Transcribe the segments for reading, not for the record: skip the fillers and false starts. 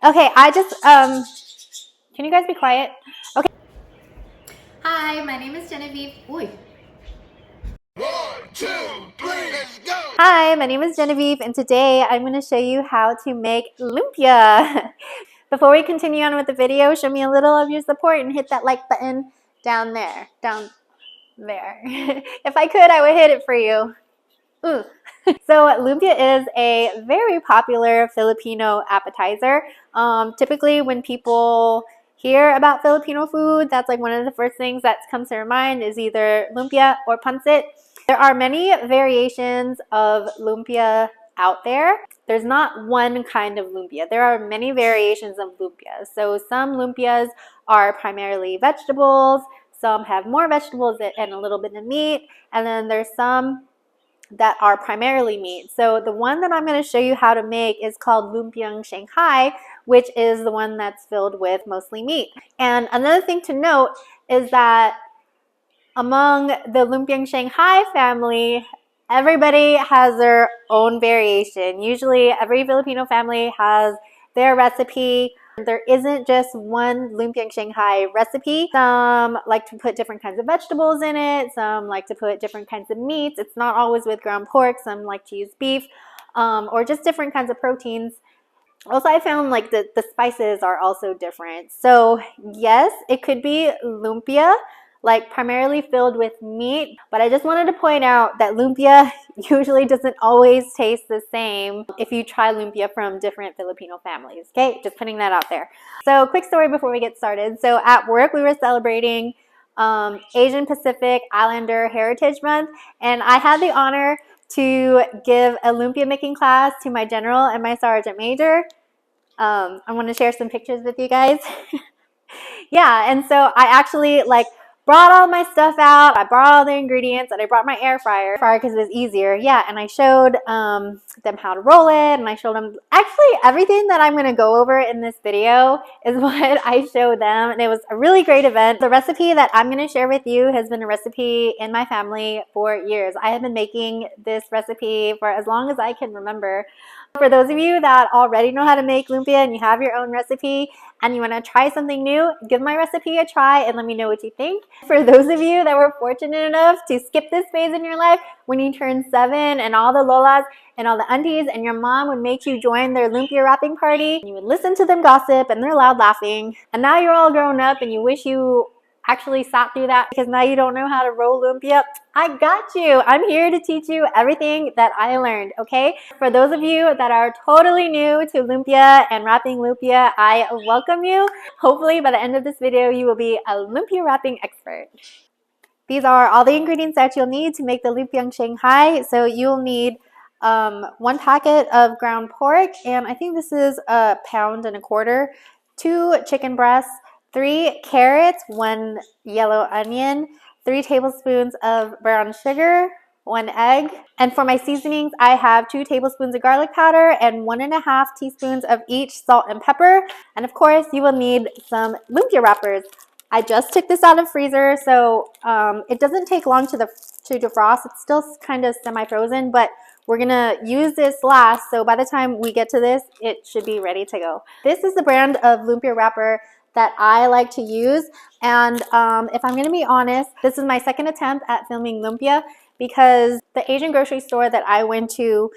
Okay, can you guys be quiet? Okay. Hi, my name is Genevieve. Uy. 1, 2, 3, let's go! Hi, my name is Genevieve, and today I'm going to show you how to make lumpia. Before we continue on with the video, show me a little of your support and hit that like button down there. If I could, I would hit it for you. Ooh. So lumpia is a very popular Filipino appetizer. Typically when people hear about Filipino food, that's like one of the first things that comes to their mind is either lumpia or pancit. There are many variations of lumpia out there. There's not one kind of lumpia. There are many variations of lumpia. So some lumpias are primarily vegetables, some have more vegetables and a little bit of meat, and then there's some that are primarily meat. So the one that I'm going to show you how to make is called Lumpiang Shanghai, which is the one that's filled with mostly meat. And another thing to note is that among the Lumpiang Shanghai family, everybody has their own variation. Usually every Filipino family has their recipe. There isn't just one Lumpiang Shanghai recipe. Some like to put different kinds of vegetables in it. Some like to put different kinds of meats. It's not always with ground pork. Some like to use beef or just different kinds of proteins. Also, I found like the spices are also different. So yes, it could be lumpia, like primarily filled with meat, but I just wanted to point out that lumpia usually doesn't always taste the same if you try lumpia from different Filipino families. Okay, just putting that out there. So quick story before we get started. So at work we were celebrating Asian Pacific Islander Heritage Month, and I had the honor to give a lumpia making class to my general and my sergeant major. I want to share some pictures with you guys. Yeah, and so I actually like brought all my stuff out. I brought all the ingredients, and I brought my air fryer because it was easier. Yeah, and I showed them how to roll it, and I showed them actually everything that I'm going to go over in this video is what I showed them, and it was a really great event. The recipe that I'm going to share with you has been a recipe in my family for years. I have been making this recipe for as long as I can remember. For those of you that already know how to make lumpia and you have your own recipe and you want to try something new, give my recipe a try and let me know what you think. For those of you that were fortunate enough to skip this phase in your life when you turned 7 and all the lolas and all the aunties and your mom would make you join their lumpia wrapping party, you would listen to them gossip and their loud laughing, and now you're all grown up and you wish you actually sat through that because now you don't know how to roll lumpia, I got you. I'm here to teach you everything that I learned, okay? For those of you that are totally new to lumpia and wrapping lumpia, I welcome you. Hopefully by the end of this video, you will be a lumpia wrapping expert. These are all the ingredients that you'll need to make the Lumpiang Shanghai. So you'll need 1 packet of ground pork, and I think this is 1.25 pounds, 2 chicken breasts, 3 carrots, 1 yellow onion, 3 tablespoons of brown sugar, 1 egg. And for my seasonings, I have 2 tablespoons of garlic powder and 1.5 teaspoons of each salt and pepper. And of course, you will need some lumpia wrappers. I just took this out of freezer, so it doesn't take long to defrost. It's still kind of semi-frozen, but we're gonna use this last, so by the time we get to this, it should be ready to go. This is the brand of lumpia wrapper that I like to use, and if I'm gonna be honest, this is my second attempt at filming lumpia because the Asian grocery store that I went to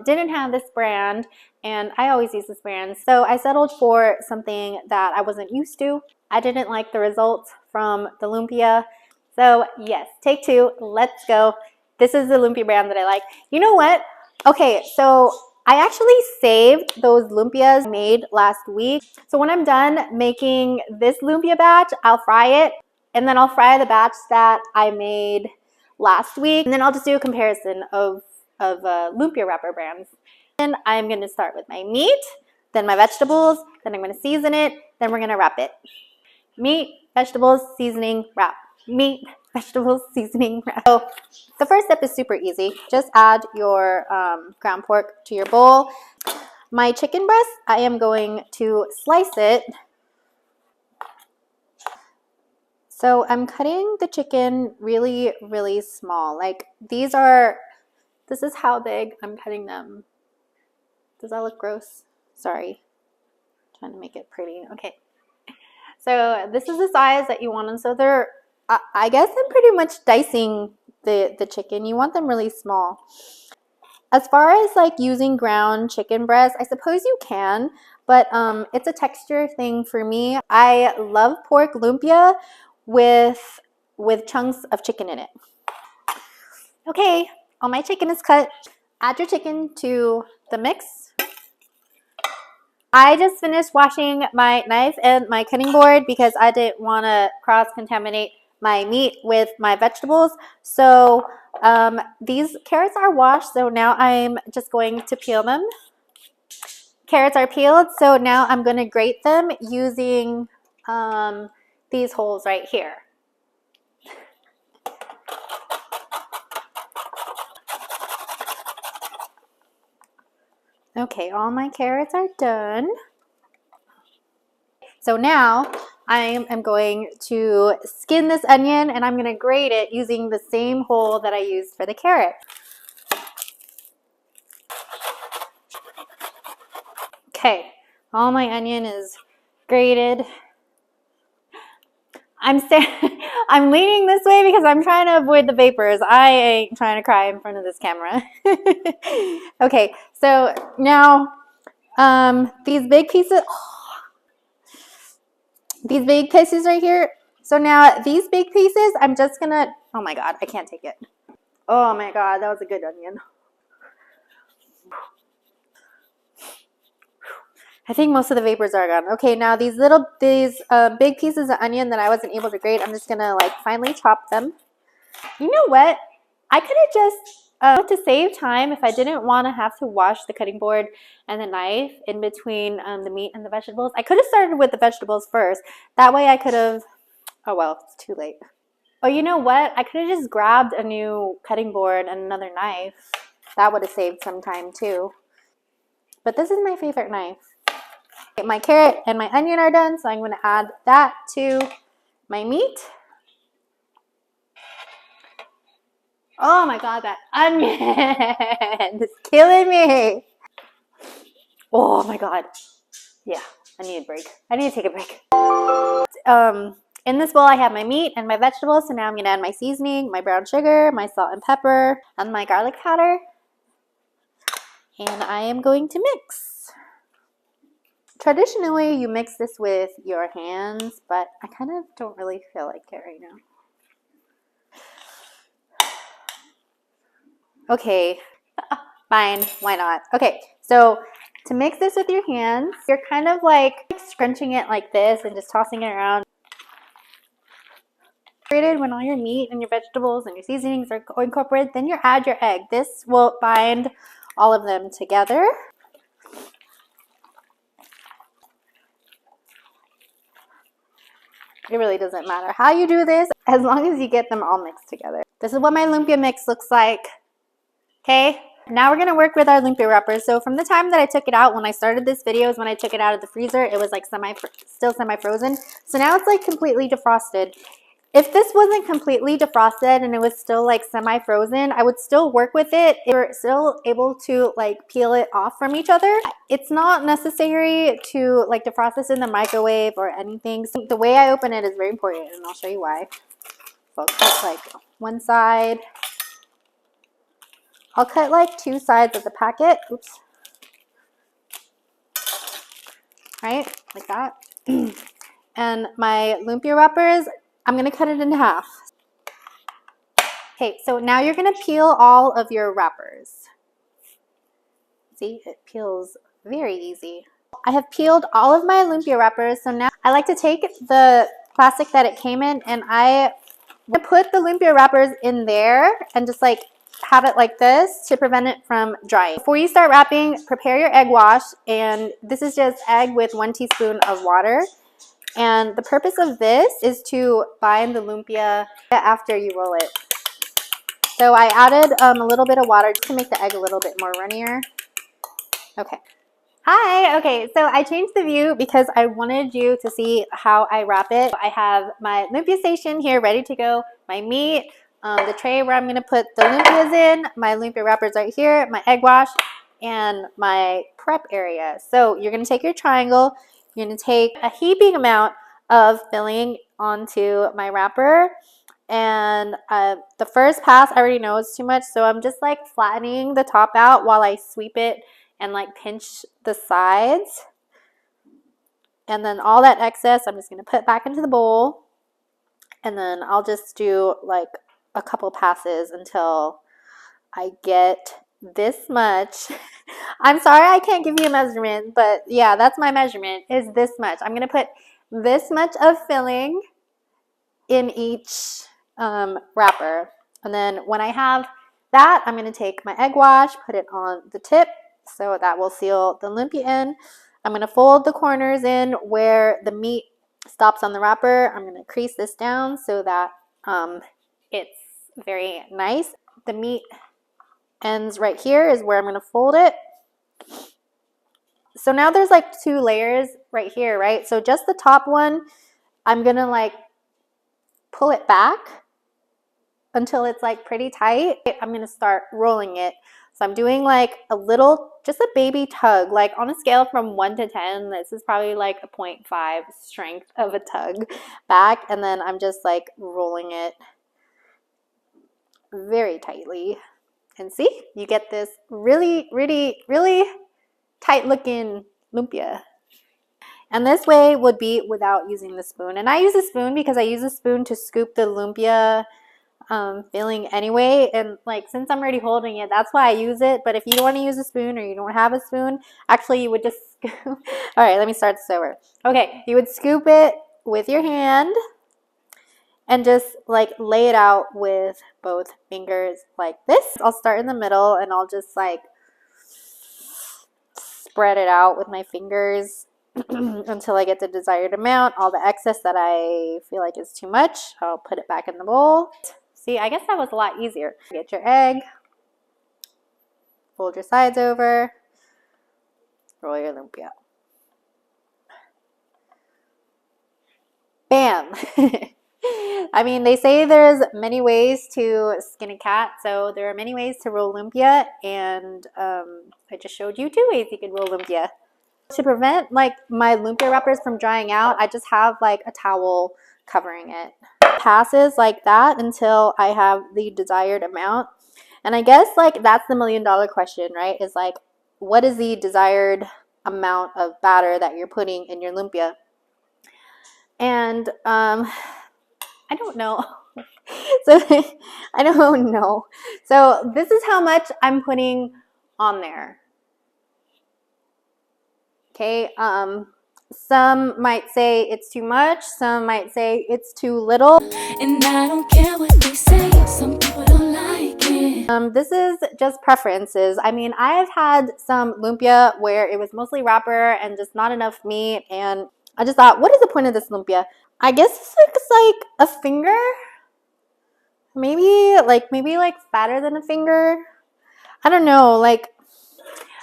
didn't have this brand, and I always use this brand. So I settled for something that I wasn't used to. I didn't like the results from the lumpia. So yes, take 2, let's go. This is the lumpia brand that I like. You know what? Okay, so I actually saved those lumpias I made last week. So when I'm done making this lumpia batch, I'll fry it, and then I'll fry the batch that I made last week, and then I'll just do a comparison of lumpia wrapper brands. And I'm gonna start with my meat, then my vegetables, then I'm gonna season it, then we're gonna wrap it. Meat, vegetables, seasoning, wrap. Meat, vegetables, seasoning, wrap. So the first step is super easy. Just add your ground pork to your bowl. My chicken breast, I am going to slice it. So I'm cutting the chicken really, really small. Like this is how big I'm cutting them. Does that look gross? Sorry. Trying to make it pretty. Okay. So this is the size that you want them. So they're, I guess I'm pretty much dicing the chicken. You want them really small. As far as like using ground chicken breast, I suppose you can, but it's a texture thing for me. I love pork lumpia with chunks of chicken in it. Okay, all my chicken is cut. Add your chicken to the mix. I just finished washing my knife and my cutting board because I didn't want to cross-contaminate my meat with my vegetables. So these carrots are washed, so now I'm just going to peel them. Carrots are peeled, so now I'm going to grate them using these holes right here. Okay, all my carrots are done. So now I am going to skin this onion and I'm going to grate it using the same hole that I used for the carrot. Okay, all my onion is grated. I'm leaning this way because I'm trying to avoid the vapors. I ain't trying to cry in front of this camera. Okay, so now these big pieces right here. So now these big pieces, I'm just gonna, oh my God, I can't take it. Oh my God, that was a good onion. I think most of the vapors are gone. Okay, now these big pieces of onion that I wasn't able to grate, I'm just gonna like finely chop them. You know what? I could have just, to save time, if I didn't want to have to wash the cutting board and the knife in between the meat and the vegetables, I could have started with the vegetables first. That way I could have, oh well, it's too late. Oh, you know what? I could have just grabbed a new cutting board and another knife. That would have saved some time too. But this is my favorite knife. Okay, my carrot and my onion are done, so I'm going to add that to my meat. Oh my God, that onion is killing me. Oh my God. Yeah, I need a break. I need to take a break. In this bowl, I have my meat and my vegetables. So now I'm going to add my seasoning, my brown sugar, my salt and pepper, and my garlic powder. And I am going to mix. Traditionally, you mix this with your hands, but I kind of don't really feel like it right now. Okay, fine, why not? Okay, so to mix this with your hands, you're kind of like scrunching it like this and just tossing it around. When all your meat and your vegetables and your seasonings are incorporated, then you add your egg. This will bind all of them together. It really doesn't matter how you do this, as long as you get them all mixed together. This is what my lumpia mix looks like. Okay, now we're going to work with our lumpia wrappers. So from the time that I took it out, when I started this video is when I took it out of the freezer, it was like still semi-frozen. So now it's like completely defrosted. If this wasn't completely defrosted and it was still like semi-frozen, I would still work with it. You're still able to like peel it off from each other. It's not necessary to like defrost this in the microwave or anything. So the way I open it is very important, and I'll show you why. So I'll cut like one side. I'll cut like two sides of the packet. Oops. Right, like that. And my lumpia wrappers, I'm going to cut it in half. Okay, so now you're going to peel all of your wrappers. See, it peels very easy. I have peeled all of my lumpia wrappers, so now I like to take the plastic that it came in and I put the lumpia wrappers in there and just like have it like this to prevent it from drying. Before you start wrapping, prepare your egg wash, and this is just egg with 1 teaspoon of water. And the purpose of this is to bind the lumpia after you roll it. So I added a little bit of water to make the egg a little bit more runnier. Okay. Hi, okay, so I changed the view because I wanted you to see how I wrap it. I have my lumpia station here ready to go, my meat, the tray where I'm going to put the lumpias in, my lumpia wrappers right here, my egg wash, and my prep area. So you're going to take your triangle, you're going to take a heaping amount of filling onto my wrapper. And the first pass I already know is too much, so I'm just like flattening the top out while I sweep it and like pinch the sides. And then all that excess I'm just going to put back into the bowl. And then I'll just do like a couple passes until I get this much. I'm sorry I can't give you a measurement, but yeah, that's my measurement, is this much. I'm going to put this much of filling in each wrapper. And then when I have that, I'm going to take my egg wash, put it on the tip so that will seal the lumpia in. I'm going to fold the corners in where the meat stops on the wrapper. I'm going to crease this down so that it's very nice. The meat ends right here is where I'm going to fold it. So now there's like 2 layers right here, right? So just the top one, I'm going to like pull it back until it's like pretty tight. I'm going to start rolling it. So I'm doing like a little, just a baby tug, like on a scale from 1 to 10, this is probably like a 0.5 strength of a tug back. And then I'm just like rolling it very tightly. And see, you get this really, really, really tight looking lumpia. And this way would be without using the spoon. And I use a spoon because I use a spoon to scoop the lumpia filling anyway, and like since I'm already holding it, that's why I use it. But if you don't want to use a spoon or you don't have a spoon, actually you would just scoop. All right, let me start this over. Okay, you would scoop it with your hand and just like lay it out with both fingers like this. I'll start in the middle and I'll just like spread it out with my fingers until I get the desired amount. All the excess that I feel like is too much, I'll put it back in the bowl. See, I guess that was a lot easier. Get your egg, fold your sides over, roll your lumpia. Bam! I mean, they say there's many ways to skin a cat, so there are many ways to roll lumpia, and I just showed you 2 ways you could roll lumpia. To prevent like my lumpia wrappers from drying out, I just have like a towel covering it. Passes like that until I have the desired amount. And I guess like that's the $1 million question, right? Is like, what is the desired amount of batter that you're putting in your lumpia? And I don't know. So I don't know. So this is how much I'm putting on there. Okay, some might say it's too much, some might say it's too little. And I don't care what they say, some people don't like it. This is just preferences. I mean, I've had some lumpia where it was mostly wrapper and just not enough meat, and I just thought, what is the point of this lumpia? I guess this looks like a finger. Maybe like fatter than a finger. I don't know, like,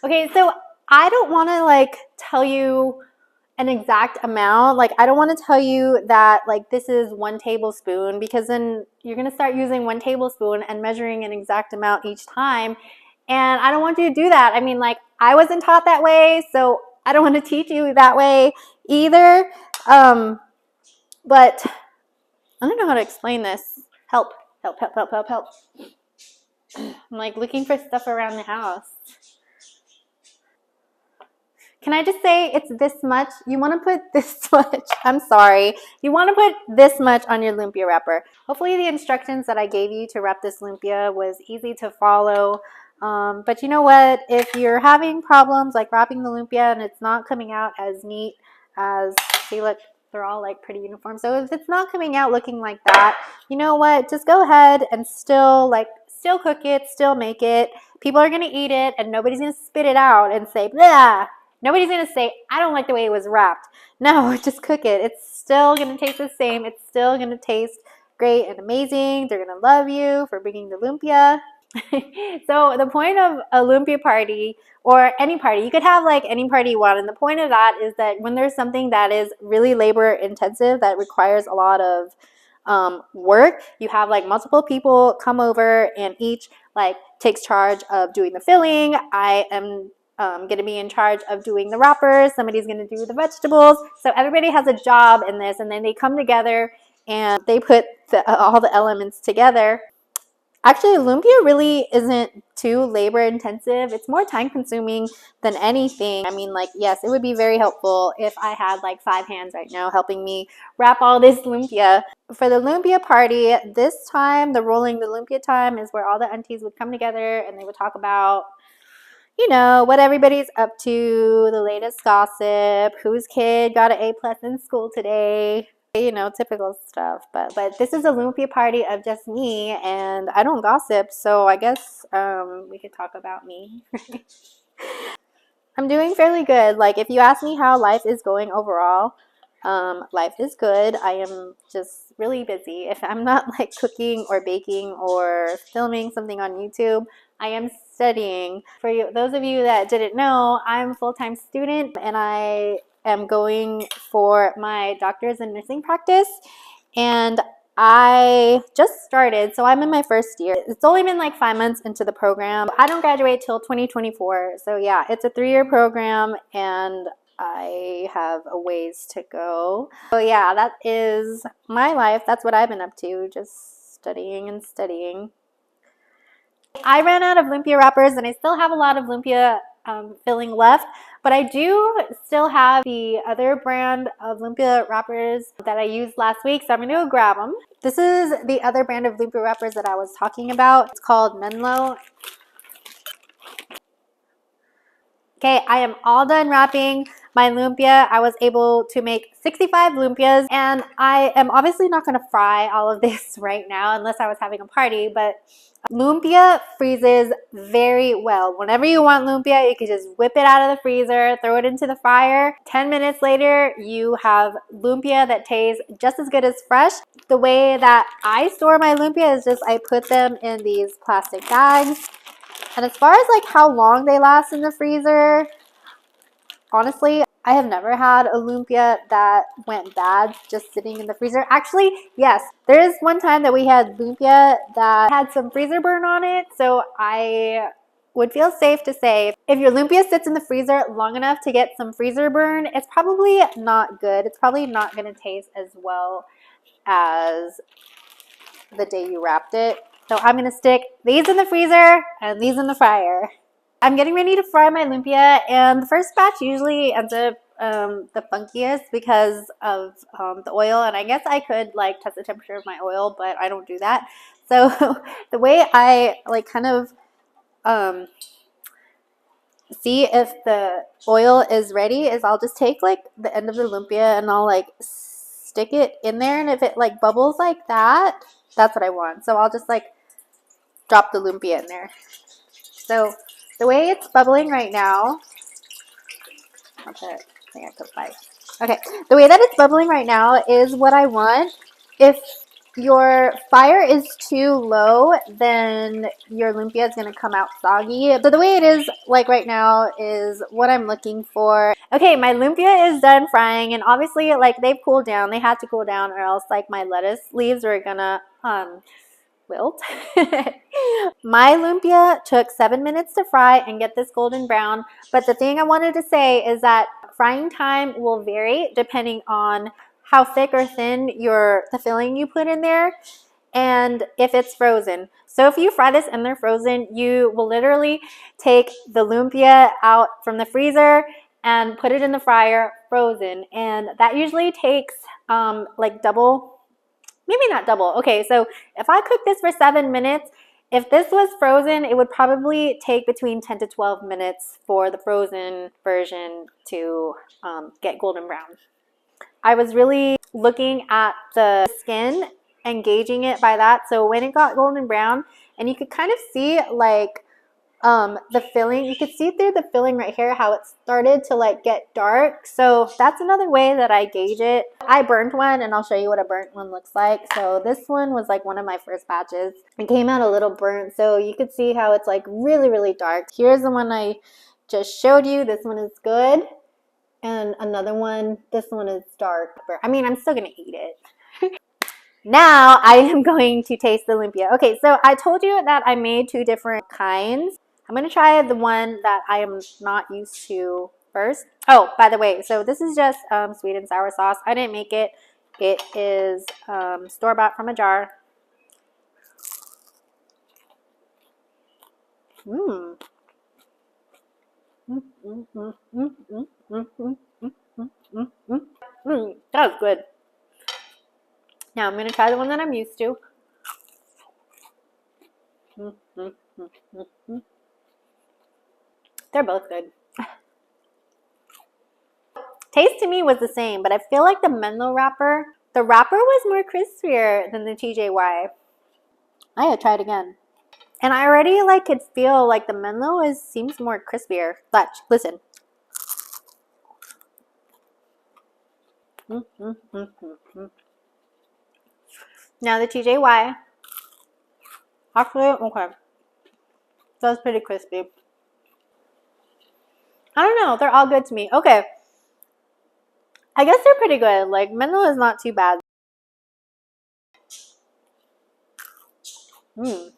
okay, so I don't want to like tell you an exact amount. Like, I don't want to tell you that like this is 1 tablespoon, because then you're going to start using 1 tablespoon and measuring an exact amount each time. And I don't want you to do that. I mean, like, I wasn't taught that way, so I don't want to teach you that way either. But I don't know how to explain this. Help, help, help, help, help, help. I'm like looking for stuff around the house. Can I just say it's this much? You want to put this much. I'm sorry. You want to put this much on your lumpia wrapper. Hopefully the instructions that I gave you to wrap this lumpia was easy to follow. But you know what? If you're having problems like wrapping the lumpia and it's not coming out as neat as, see, look, they're all like pretty uniform. So if it's not coming out looking like that, you know what? Just go ahead and still cook it, still make it. People are going to eat it and nobody's going to spit it out and say, blah. Nobody's going to say, I don't like the way it was wrapped. No, just cook it. It's still going to taste the same. It's still going to taste great and amazing. They're going to love you for bringing the lumpia. So the point of a lumpia party, or any party, you could have like any party you want. And the point of that is that when there's something that is really labor intensive, that requires a lot of work, you have like multiple people come over and each like takes charge of doing the filling. I am going to be in charge of doing the wrappers. Somebody's going to do the vegetables. So everybody has a job in this, and then they come together and they put all the elements together. Actually, lumpia really isn't too labor intensive. It's more time consuming than anything. I mean, like, yes, it would be very helpful if I had like 5 hands right now helping me wrap all this lumpia. For the lumpia party, this time, the rolling the lumpia time is where all the aunties would come together and they would talk about, you know, what everybody's up to, the latest gossip, whose kid got an A+ in school today. You know, typical stuff. But this is a lumpia party of just me, and I don't gossip, so I guess we could talk about me. I'm doing fairly good. Like, if you ask me how life is going overall, life is good. I am just really busy. If I'm not like cooking or baking or filming something on YouTube, I am studying. For you, those of you that didn't know, I'm a full-time student, and I am going for my doctor's in nursing practice, and I just started, so I'm in my first year. It's only been like 5 months into the program. I don't graduate till 2024, so yeah, it's a 3-year program, and I have a ways to go. So yeah, that is my life. That's what I've been up to, just studying and studying. I ran out of lumpia wrappers, and I still have a lot of lumpia filling left, but I do still have the other brand of lumpia wrappers that I used last week, so I'm gonna go grab them. This is the other brand of lumpia wrappers that I was talking about. It's called Menlo. Okay, I am all done wrapping my lumpia. I was able to make 65 lumpias, and I am obviously not going to fry all of this right now unless I was having a party, but lumpia freezes very well. Whenever you want lumpia, you can just whip it out of the freezer, throw it into the fryer. 10 minutes later, you have lumpia that tastes just as good as fresh. The way that I store my lumpia is just I put them in these plastic bags. And as far as like how long they last in the freezer, honestly, I have never had a lumpia that went bad just sitting in the freezer. Actually, yes, there is one time that we had lumpia that had some freezer burn on it, so I would feel safe to say if your lumpia sits in the freezer long enough to get some freezer burn, it's probably not good. It's probably not going to taste as well as the day you wrapped it. So I'm going to stick these in the freezer and these in the fryer. I'm getting ready to fry my lumpia, and the first batch usually ends up the funkiest because of the oil, and I guess I could like test the temperature of my oil, but I don't do that. So the way I like kind of see if the oil is ready is I'll just take like the end of the lumpia and I'll like stick it in there, and if it like bubbles like that, that's what I want. So I'll just like drop the lumpia in there. So the way it's bubbling right now, okay, I think I could fight. Okay, the way that it's bubbling right now is what I want. If your fire is too low, then your lumpia is going to come out soggy. So the way it is like right now is what I'm looking for. Okay, my lumpia is done frying, and obviously like they've cooled down. They had to cool down or else like my lettuce leaves were gonna wilt. My lumpia took 7 minutes to fry and get this golden brown, but the thing I wanted to say is that frying time will vary depending on how thick or thin the filling you put in there and if it's frozen. So if you fry this and they're frozen, you will literally take the lumpia out from the freezer and put it in the fryer frozen, and that usually takes like double, maybe not double. Okay, so if I cook this for 7 minutes, if this was frozen, it would probably take between 10 to 12 minutes for the frozen version to get golden brown. I was really looking at the skin and gauging it by that. So when it got golden brown, and you could kind of see like the filling, you could see through the filling right here how it started to like get dark. So that's another way that I gauge it. I burned one, and I'll show you what a burnt one looks like. So this one was like one of my first batches. It came out a little burnt, so you could see how it's like really, really dark. Here's the one I just showed you. This one is good. And another one, this one is dark. I mean, I'm still gonna eat it. Now I am going to taste the lumpia. Okay, so I told you that I made 2 different kinds. I'm going to try the one that I am not used to first. Oh, by the way, so this is just sweet and sour sauce. I didn't make it. It is store-bought from a jar. Mmm. That was good. Now I'm going to try the one that I'm used to. They're both good. Taste to me was the same, but I feel like the Menlo wrapper, the wrapper was more crispier than the TJY. I gotta try it again. And I already like could feel like the Menlo seems more crispier. Watch, listen. Now the TJY. Actually, okay. That's pretty crispy. I don't know. They're all good to me. Okay. I guess they're pretty good. Like, Menlo is not too bad. You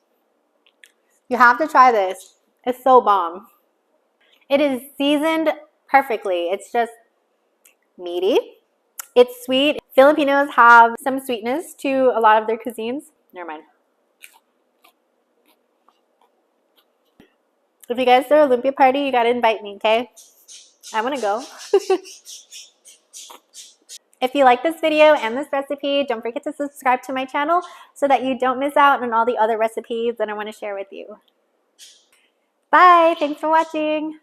have to try this. It's so bomb. It is seasoned perfectly. It's just meaty. It's sweet. Filipinos have some sweetness to a lot of their cuisines. Never mind. If you guys throw a lumpia party, you gotta invite me, okay? I wanna go. If you like this video and this recipe, don't forget to subscribe to my channel so that you don't miss out on all the other recipes that I want to share with you. Bye! Thanks for watching!